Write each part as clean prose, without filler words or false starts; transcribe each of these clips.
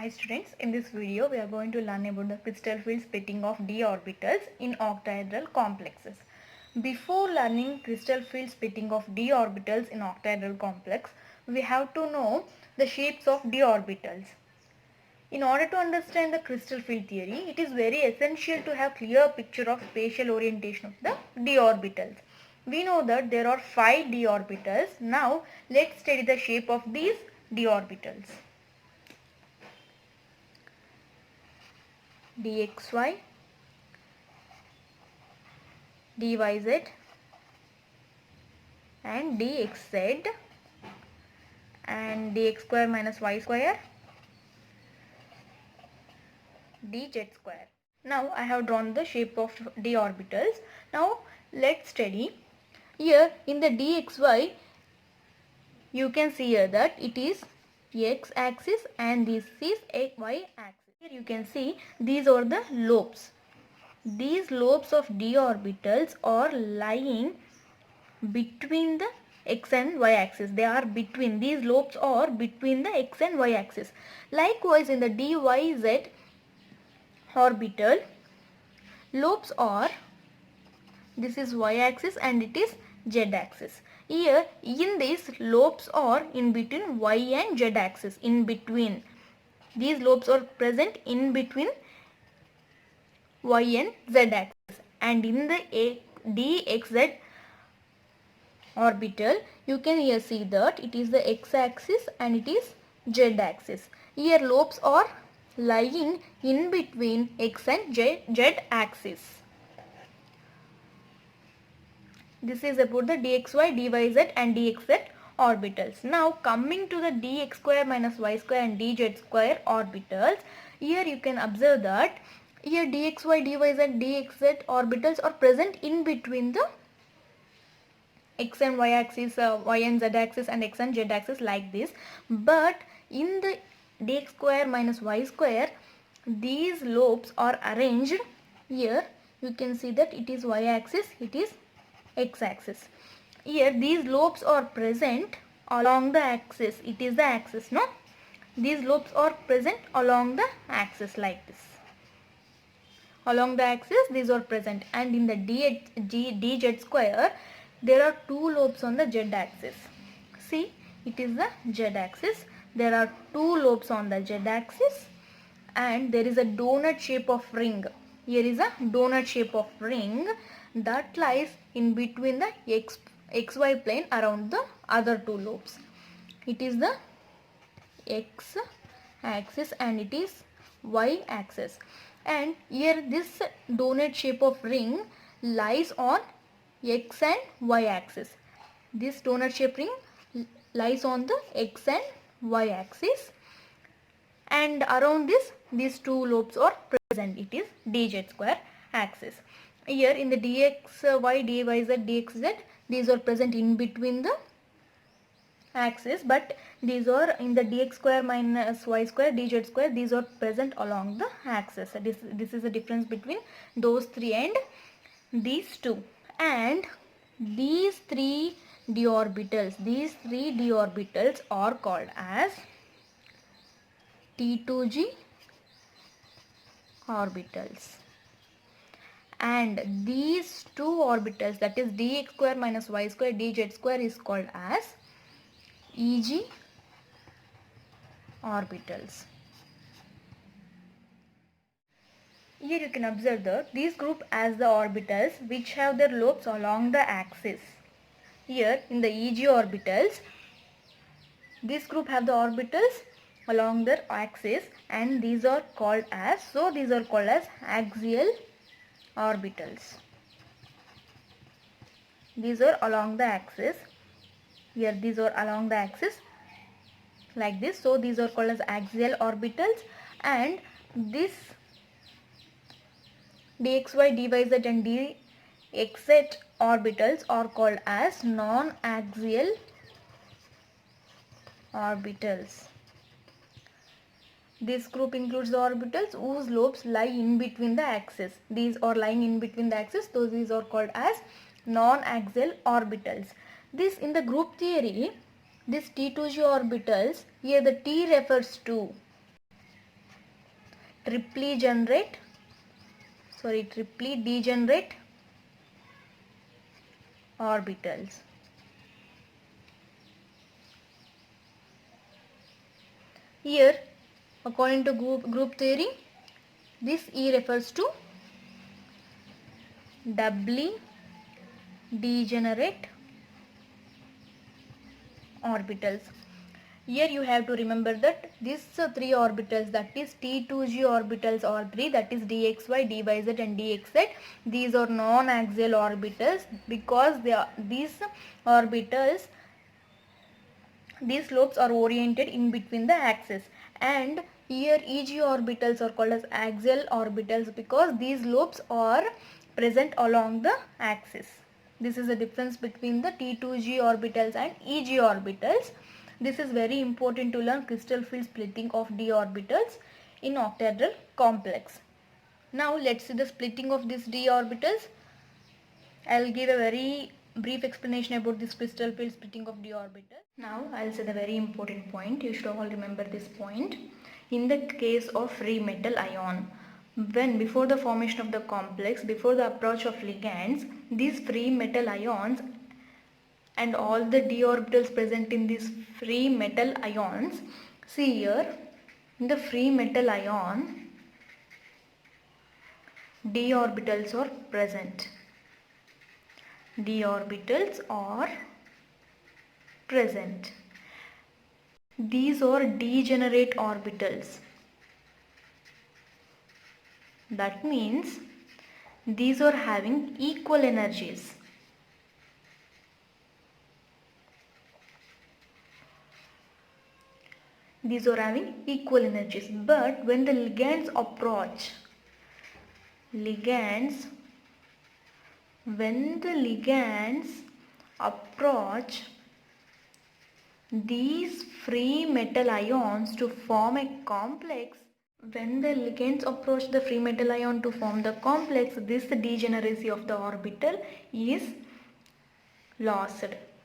Hi students, in this video we are going to learn about the crystal field splitting of d orbitals in octahedral complexes. Before learning crystal field splitting of d orbitals in octahedral complex, we have to know the shapes of d orbitals. In order to understand the crystal field theory, it is very essential to have clear picture of spatial orientation of the d orbitals. We know that there are 5 d orbitals. Now let's study the shape of these d orbitals. dxy, dyz and dxz and dx square minus y square, dz square. Now I have drawn the shape of d orbitals. Now let's study. Here in the dxy you can see here that it is x axis and this is y axis. Here you can see these are the lobes. These lobes of d orbitals are lying between the x and y axis. They are between, these lobes are between the x and y axis. Likewise in the dyz orbital, lobes are, this is y axis and it is z axis. Here in this lobes are in between y and z axis, in between. These lobes are present in between y and z axis, and in the dxz orbital you can here see that it is the x axis and it is z axis. Here lobes are lying in between x and z axis. This is about the dxy, dyz and dxz orbitals. Now coming to the dx square minus y square and dz square orbitals, here you can observe that here dxy, dyz and dxz orbitals are present in between the x and y axis, y and z axis and x and z axis like this. But in the dx square minus y square, these lobes are arranged. Here you can see that it is y axis, it is x axis. Here these lobes are present along the axis, it is the axis, no? These lobes are present along the axis like this. Along the axis these are present, and in the dz square there are 2 lobes on the z axis. See, it is the z axis. There are 2 lobes on the z axis and there is a donut shape of ring. Here is a donut shape of ring that lies in between the xy plane around the other 2 lobes. It is the x axis and it is y axis, and here this donut shape of ring lies on x and y axis. This donut shape ring lies on the x and y axis, and around this these 2 lobes are present. It is dz square axis. Here in the dxy, dyz, dxz, these are present in between the axis, but these are in the dx square minus y square, dz square, these are present along the axis. This is the difference between those 3 and these 2. And these 3 d orbitals are called as T2g orbitals, and these 2 orbitals, that is dx square minus y square, dz square, is called as EG orbitals. Here you can observe that these group as the orbitals which have their lobes along the axis. Here in the EG orbitals, this group have the orbitals along their axis, and these are called as, axial orbitals. These are along the axis. Here these are along the axis like this, so these are called as axial orbitals. And this dxy, dyz and dxz orbitals are called as non-axial orbitals. This group includes the orbitals whose lobes lie in between the axis. These are lying in between the axis, so these are called as non-axial orbitals. This in the group theory, this T2g orbitals, here the T refers to triply degenerate orbitals. Here, according to group theory, this E refers to doubly degenerate orbitals. Here you have to remember that these three orbitals, that is T2g orbitals or 3, that is dxy, dyz and dxz, these are non-axial orbitals because these orbitals, these lobes are oriented in between the axis, and here Eg orbitals are called as axial orbitals because these lobes are present along the axis. This is the difference between the T2g orbitals and Eg orbitals. This is very important to learn crystal field splitting of d orbitals in octahedral complex. Now let's see the splitting of these d orbitals. I'll give a very brief explanation about this crystal field splitting of d orbital. Now I'll say the very important point. You should all remember this point. In the case of free metal ion, when before the formation of the complex, before the approach of ligands, these free metal ions and all the d orbitals present in these free metal ions, see here, in the free metal ion, d orbitals are present. D orbitals are present. These are degenerate orbitals. That means these are having equal energies. These are having equal energies. But when the ligands approach, when the ligands approach these free metal ions to form a complex, when the ligands approach the free metal ion to form the complex, this degeneracy of the orbital is lost.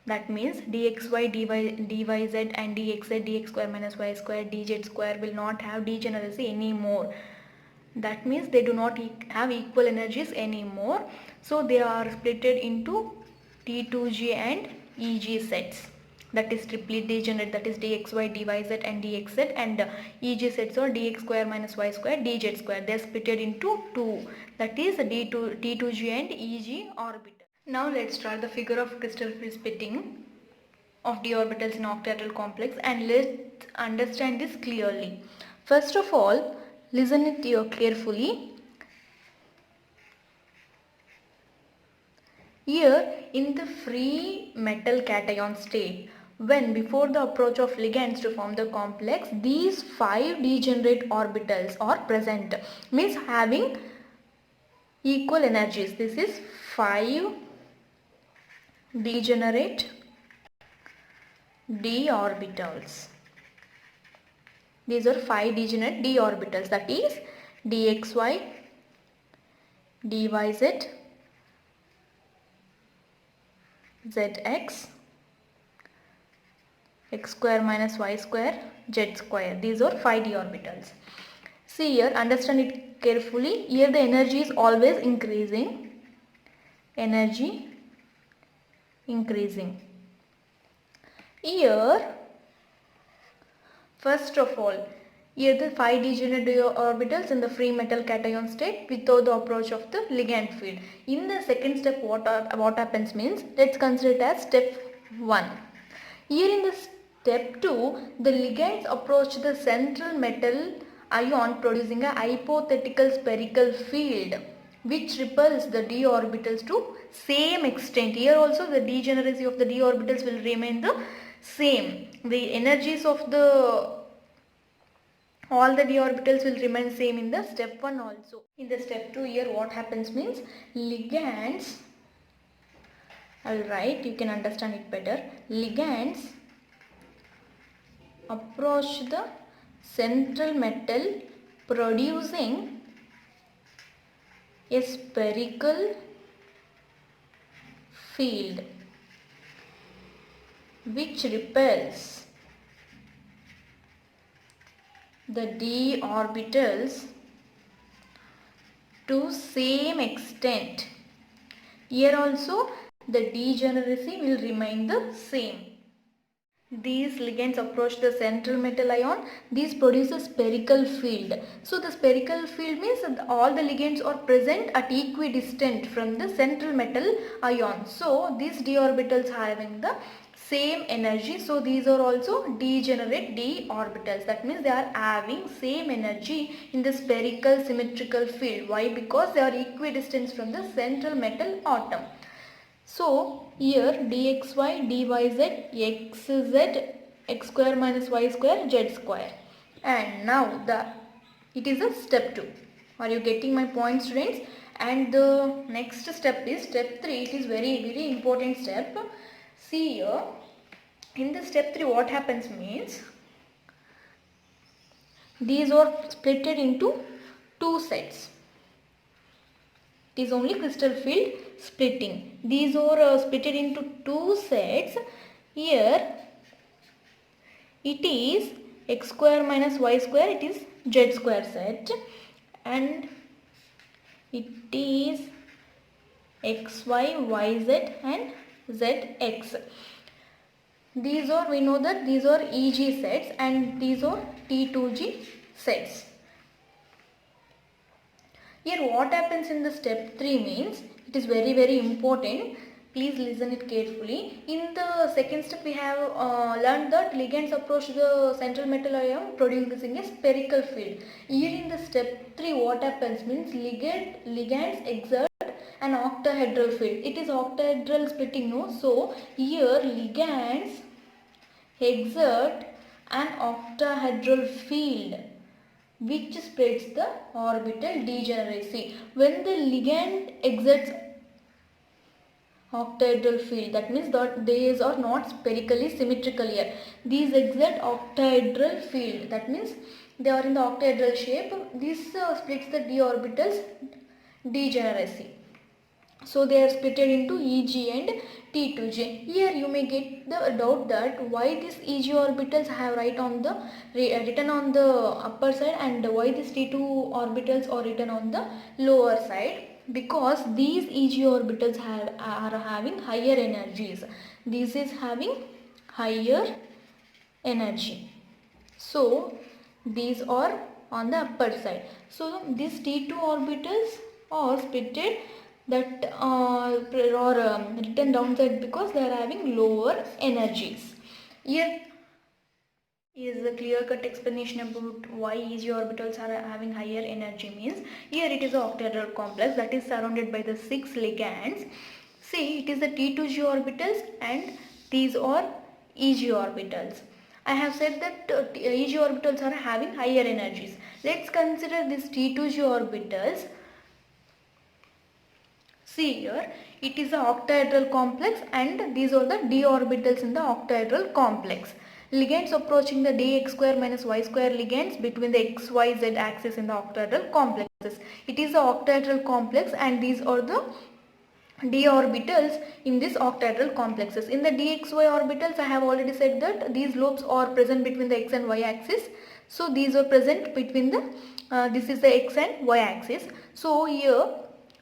That means dxy, dyz and dxz, dx square minus y square, dz square will not have degeneracy anymore. That means they do not have equal energies anymore. So they are splitted into T2g and EG sets. That is triply degenerate, that is dxy, dyz and dxz, and EG sets are dx square minus y square, dz square. They are splitted into 2. That is T2g and EG orbital. Now let's start the figure of crystal field splitting of d orbitals in octahedral complex, and let's understand this clearly. First of all, listen it here carefully. Here in the free metal cation state, when before the approach of ligands to form the complex, these 5 degenerate orbitals are present, means having equal energies. This is 5 degenerate d orbitals. These are 5 degenerate d orbitals, that is dxy, dyz, zx, x square minus y square, z square. These are 5 d orbitals. See here, understand it carefully. Here the energy is always increasing. Energy increasing. Here, first of all, here the 5 degenerate d orbitals in the free metal cation state without the approach of the ligand field. In the second step, what happens means, let's consider it as step 1. Here in the step 2, the ligands approach the central metal ion producing a hypothetical spherical field which repels the d orbitals to same extent. Here also the degeneracy of the d orbitals will remain the same. The energies of all the d orbitals will remain same in the step 1 also. In the step 2, here what happens means, ligands, I will write, you can understand it better. Ligands approach the central metal producing a spherical field which repels the d orbitals to same extent. Here also the degeneracy will remain the same. These ligands approach the central metal ion. These produce a spherical field. So the spherical field means that all the ligands are present at equidistant from the central metal ion. So these d orbitals having the same energy. So these are also degenerate d orbitals. That means they are having same energy in the spherical symmetrical field. Why? Because they are equidistant from the central metal atom. So here dxy, dyz, xz, x square minus y square, z square. And now it is a step 2. Are you getting my point, students? And the next step is step 3. It is very important step. See here, in the step 3 what happens means, these are splitted into two sets. It is only crystal field splitting. These are splitted into two sets. Here it is x square minus y square, it is z square set, and it is xy, yz and zx. These are, we know that these are EG sets and these are T2G sets. Here what happens in the step 3 means, it is very important. Please listen it carefully. In the second step we have learned that ligands approach the central metal ion producing a spherical field. Here in the step 3 what happens means, ligands exert an octahedral field. It is octahedral splitting, no? So here ligands exert an octahedral field which splits the orbital degeneracy. When the ligand exerts octahedral field, that means that these are not spherically symmetrical here. These exert octahedral field, that means they are in the octahedral shape. This splits the d orbitals degeneracy. So they are splitted into EG and T2G. Here you may get the doubt that why these EG orbitals have written on the upper side and why these T2 orbitals are written on the lower side. Because these EG orbitals are having higher energies. This is having higher energy. So these are on the upper side. So these T2 orbitals are splitted that are written downside because they are having lower energies. Here is a clear-cut explanation about why EG orbitals are having higher energy means, here it is an octahedral complex that is surrounded by the 6 ligands. See, it is the T2G orbitals and these are EG orbitals. I have said that EG orbitals are having higher energies. Let's consider these T2G orbitals. See here, it is an octahedral complex and these are the d orbitals in the octahedral complex. Ligands approaching the dx square minus y square ligands between the xyz axis in the octahedral complexes. It is an octahedral complex and these are the d orbitals in this octahedral complexes. In the dxy orbitals, I have already said that these lobes are present between the x and y axis. So these are present between the, this is the x and y axis. So here,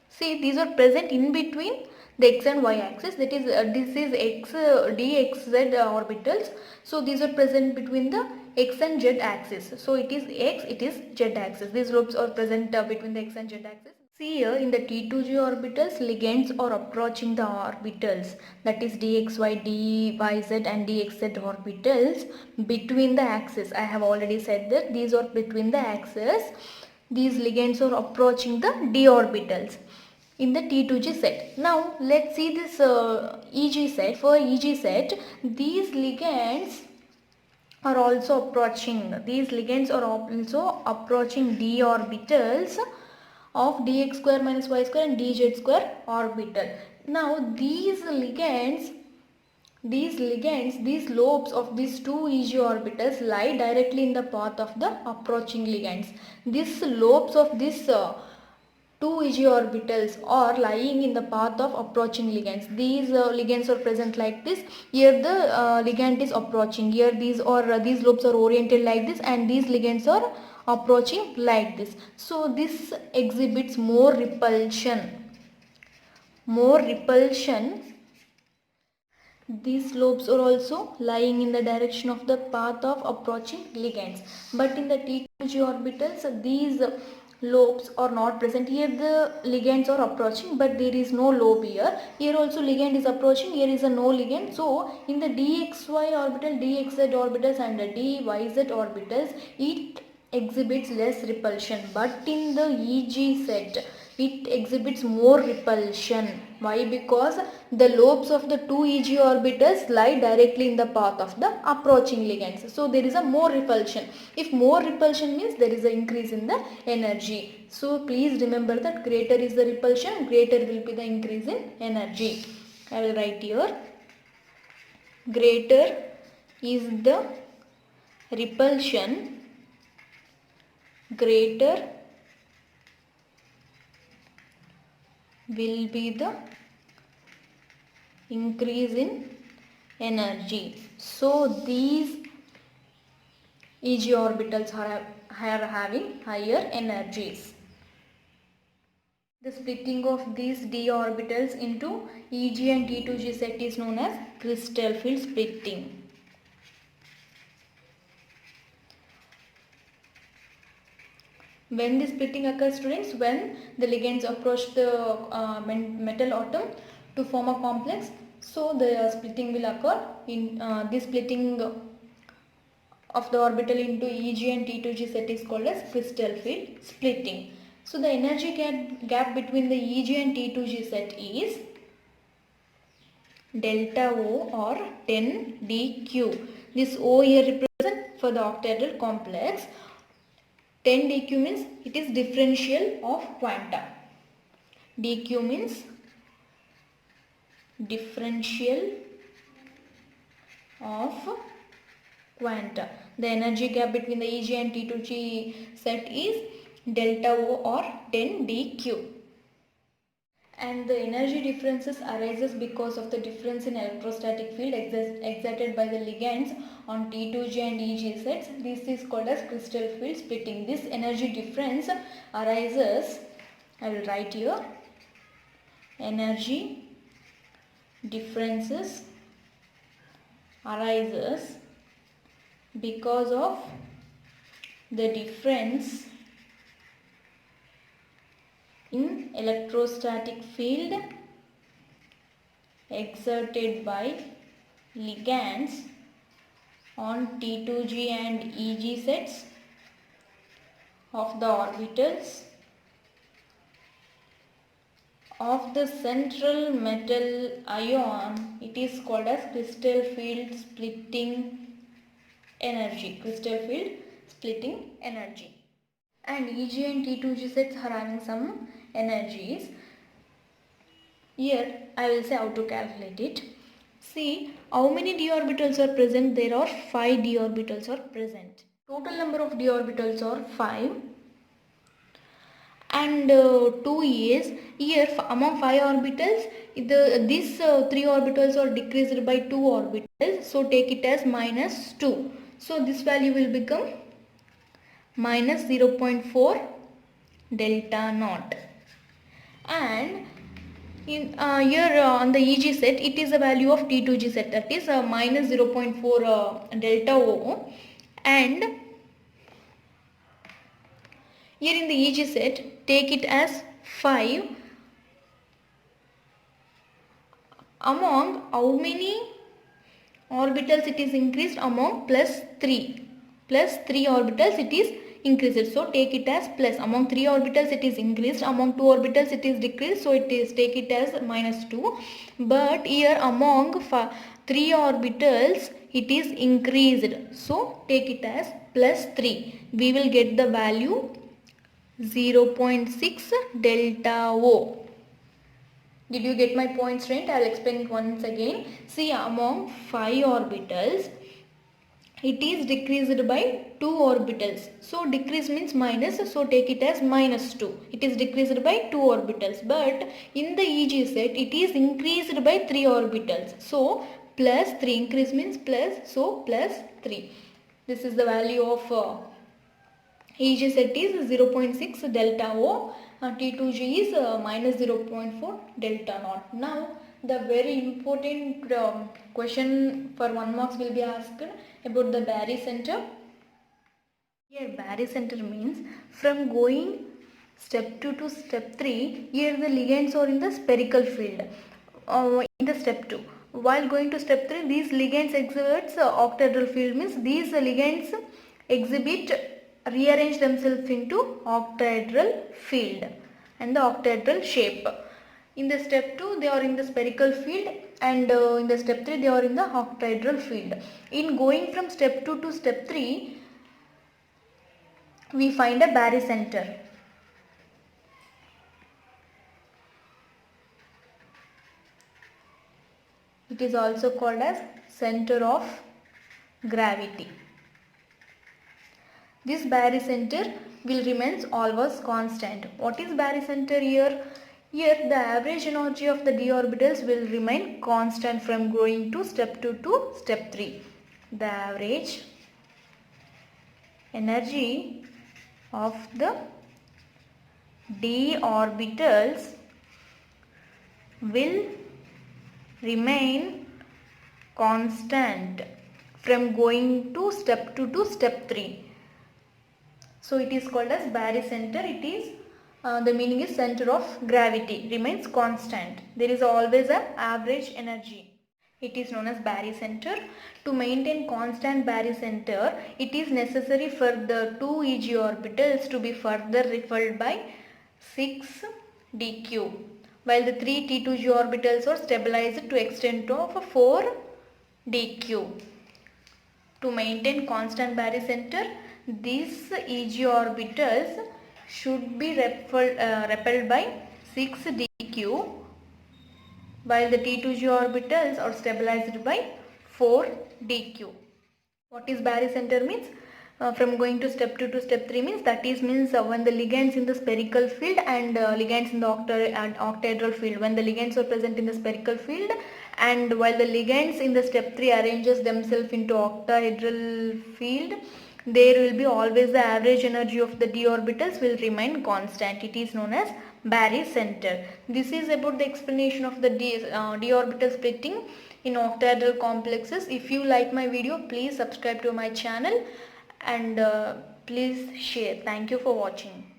see, these are present in between the x and y axis, that is this is x dxz orbitals. So these are present between the x and z axis. So it is x, it is z axis. These lobes are present between the x and z axis. See here in the T2G orbitals, ligands are approaching the orbitals, that is dxy, dyz and dxz orbitals between the axis. I have already said that these are between the axis. These ligands are approaching the d orbitals in the T2G set. Now let's see this EG set. For EG set, these ligands are also approaching. These ligands are also approaching d orbitals of dx square minus y square and dz square orbital. Now these lobes of these two EG orbitals lie directly in the path of the approaching ligands. These lobes of this two EG orbitals are lying in the path of approaching ligands. These ligands are present like this. Here the ligand is approaching. Here these lobes are oriented like this, and these ligands are approaching like this. So this exhibits more repulsion. More repulsion. These lobes are also lying in the direction of the path of approaching ligands. But in the T2G orbitals, these lobes are not present. Here the ligands are approaching, but there is no lobe here. Here also ligand is approaching, here is a no ligand. So in the dxy orbital, dxz orbitals and the dyz orbitals, it exhibits less repulsion. But in the EG set, it exhibits more repulsion. Why? Because the lobes of the two EG orbitals lie directly in the path of the approaching ligands. So there is a more repulsion. If more repulsion means there is an increase in the energy. So please remember that greater is the repulsion, greater will be the increase in energy. I will write here. Greater is the repulsion, greater will be the increase in energy. So these EG orbitals are having higher energies. The splitting of these d orbitals into EG and T2G set is known as crystal field splitting. When the splitting occurs, students, when the ligands approach the metal atom to form a complex, so the splitting will occur. In this splitting of the orbital into EG and T2G set is called as crystal field splitting. So the energy gap between the EG and T2G set is delta O or 10 dq. This O here represents for the octahedral complex. 10 dq means it is differential of quanta. dq means differential of quanta. The energy gap between the EG and T2G set is delta O or 10 dq. And the energy differences arises because of the difference in electrostatic field exerted by the ligands on T2G and EG sets. This is called as crystal field splitting. This energy difference arises, I will write here, energy differences arises because of the difference in electrostatic field exerted by ligands on T2G and EG sets of the orbitals of the central metal ion. It is called as crystal field splitting energy. Crystal field splitting energy. And EG and T2G sets are having some energies. Here I will say how to calculate it. See how many d orbitals are present. There are 5 d orbitals are present. Total number of d orbitals are 5. And 2 is here among 5 orbitals, these 3 orbitals are decreased by 2 orbitals. So take it as minus 2. So this value will become minus 0.4 delta naught. And in here on the EG set, it is a value of T2G set, that is minus 0.4 delta O. And here in the EG set, take it as 5. Among how many orbitals it is increased? Among plus 3. Plus 3 orbitals it is increased. So take it as plus. Among 3 orbitals it is increased. Among 2 orbitals it is decreased. So it is, take it as minus 2. But here among 3 orbitals it is increased. So take it as plus 3. We will get the value 0.6 delta O. Did you get my point, student? I will explain it once again. See, among 5 orbitals, it is decreased by 2 orbitals. So decrease means minus. So take it as minus 2. It is decreased by 2 orbitals. But in the EG set, it is increased by 3 orbitals. So plus 3. Increase means plus. So plus 3. This is the value of EG set is 0.6 delta O, T2G is minus 0.4 delta naught. Now the very important question for 1 marks will be asked about the barycenter. Here barycenter means from going step 2 to step 3, here the ligands are in the spherical field in the step 2. While going to step 3, these ligands exhibits octahedral field, means these ligands rearrange themselves into octahedral field and the octahedral shape. In the step 2 they are in the spherical field, and in the step 3 they are in the octahedral field. In going from step 2 to step 3, we find a barycenter. It is also called as center of gravity. This barycenter will remain always constant. What is barycenter here? Here the average energy of the d orbitals will remain constant from going to step 2 to step 3. The average energy of the d orbitals will remain constant from going to step 2 to step 3. So it is called as barycenter. It is the meaning is center of gravity, remains constant. There is always an average energy. It is known as barycenter. To maintain constant barycenter, it is necessary for the 2 Eg orbitals to be further repelled by 6 dq, while the 3 T2G orbitals are stabilized to extent of 4 dq. To maintain constant barycenter, these Eg orbitals should be repelled by 6 dq, while the T2G orbitals are stabilized by 4 dq. What is barycenter means? From going to step 2 to step 3 means when the ligands in the spherical field and ligands in the octahedral field, when the ligands are present in the spherical field and while the ligands in the step 3 arranges themselves into octahedral field, there will be always the average energy of the d orbitals will remain constant. It is known as barycenter. This is about the explanation of the d orbital splitting in octahedral complexes. If you like my video, please subscribe to my channel and please share. Thank you for watching.